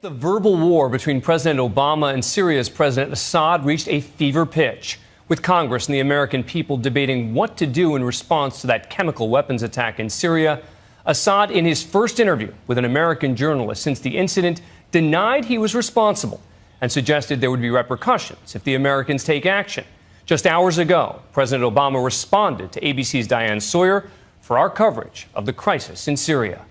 The verbal war between President Obama and Syria's President Assad reached a fever pitch, with Congress and the American people debating what to do in response to that chemical weapons attack in Syria. Assad, in his first interview with an American journalist since the incident, denied he was responsible and suggested there would be repercussions if the Americans take action. Just hours ago, President Obama responded to ABC's Diane Sawyer for our coverage of the crisis in Syria.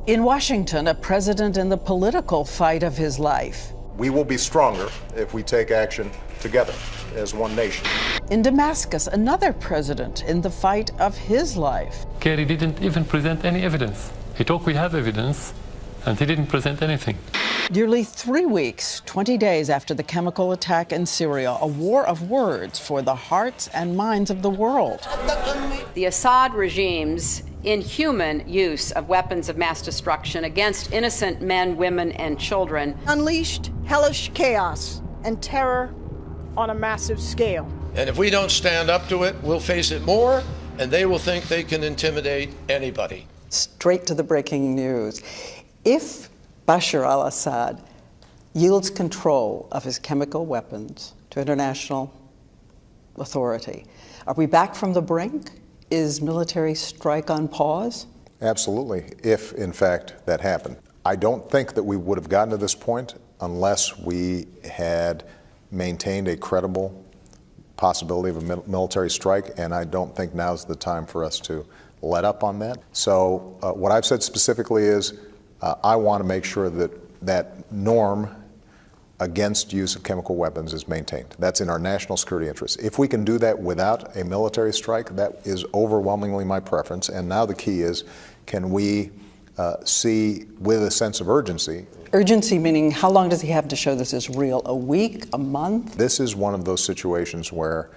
In Washington, a president in the political fight of his life. We will be stronger if we take action together as one nation. In Damascus, another president in the fight of his life. Kerry didn't even present any evidence. He talked, we have evidence, and he didn't present anything. Nearly 3 weeks, 20 days after the chemical attack in Syria, a war of words for the hearts and minds of the world. The Assad regime's inhuman use of weapons of mass destruction against innocent men, women, and children unleashed hellish chaos and terror on a massive scale. And if we don't stand up to it, we'll face it more, and they will think they can intimidate anybody. Straight to the breaking news. If Bashar al-Assad yields control of his chemical weapons to international authority, are we back from the brink? Is military strike on pause? Absolutely, if in fact that happened. I don't think that we would have gotten to this point unless we had maintained a credible possibility of a military strike, and I don't think now's the time for us to let up on that. So what I've said specifically is I want to make sure that that norm against use of chemical weapons is maintained. That's in our national security interest. If we can do that without a military strike, that is overwhelmingly my preference. And now the key is, can we see with a sense of urgency? Urgency meaning how long does he have to show this is real? A week, a month? This is one of those situations where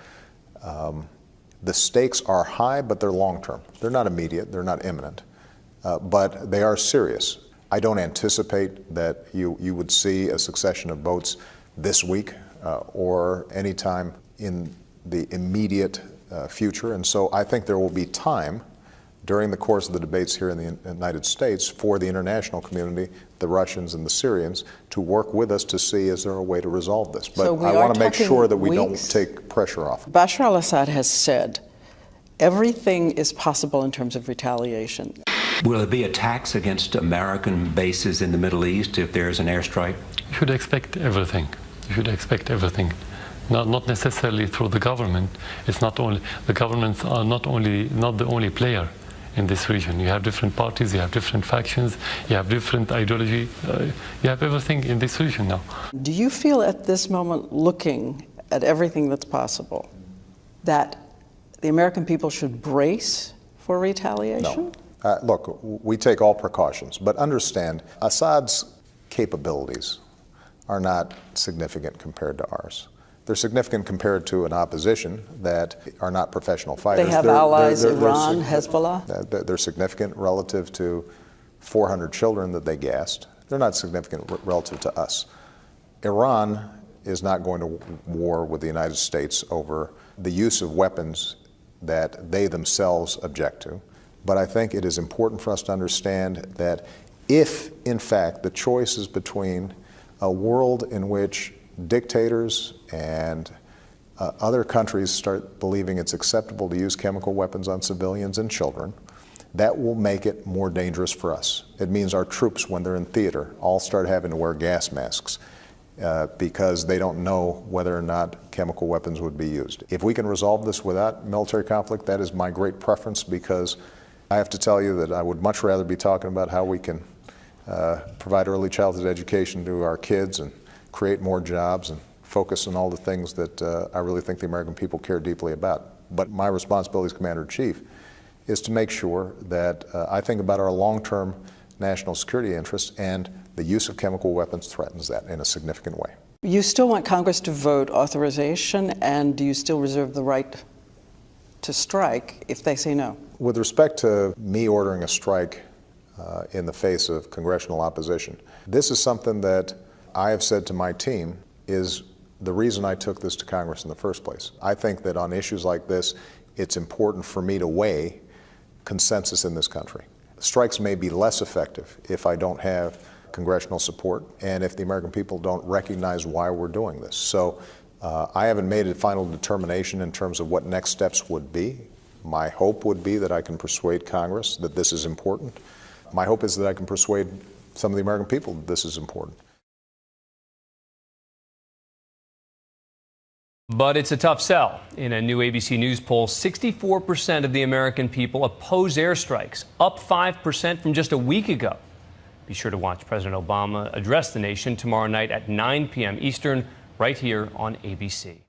the stakes are high, but they're long-term. They're not immediate, they're not imminent, but they are serious. I don't anticipate that you would see a succession of votes this week or any time in the immediate future. And so I think there will be time during the course of the debates here in the United States for the international community, the Russians and the Syrians, to work with us to see is there a way to resolve this. But I want to make sure that we don't take pressure off. Bashar al-Assad has said everything is possible in terms of retaliation. Will there be attacks against American bases in the Middle East if there's an airstrike? You should expect everything. You should expect everything. Not necessarily through the government. It's not only the governments are not the only player in this region. You have different parties, you have different factions, you have different ideology. You have everything in this region now. Do you feel at this moment, looking at everything that's possible, that the American people should brace for retaliation? No. Look, we take all precautions, but understand Assad's capabilities are not significant compared to ours. They're significant compared to an opposition that are not professional fighters. They have allies, Iran, Hezbollah? They're significant relative to 400 children that they gassed. They're not significant relative to us. Iran is not going to war with the United States over the use of weapons that they themselves object to. But I think it is important for us to understand that if, in fact, the choice is between a world in which dictators and other countries start believing it's acceptable to use chemical weapons on civilians and children, that will make it more dangerous for us. It means our troops, when they're in theater, all start having to wear gas masks because they don't know whether or not chemical weapons would be used. If we can resolve this without military conflict, that is my great preference, because I have to tell you that I would much rather be talking about how we can provide early childhood education to our kids and create more jobs and focus on all the things that I really think the American people care deeply about. But my responsibility as Commander-in-Chief is to make sure that I think about our long-term national security interests, and the use of chemical weapons threatens that in a significant way. You still want Congress to vote authorization, and do you still reserve the right to strike if they say no? With respect to me ordering a strike in the face of congressional opposition, this is something that I have said to my team is the reason I took this to Congress in the first place. I think that on issues like this, it's important for me to weigh consensus in this country. Strikes may be less effective if I don't have congressional support, and if the American people don't recognize why we're doing this. So I haven't made a final determination in terms of what next steps would be. My hope would be that I can persuade Congress that this is important. My hope is that I can persuade some of the American people that this is important. But it's a tough sell. In a new ABC News poll, 64% of the American people oppose airstrikes, up 5% from just a week ago. Be sure to watch President Obama address the nation tomorrow night at 9 p.m. Eastern, right here on ABC.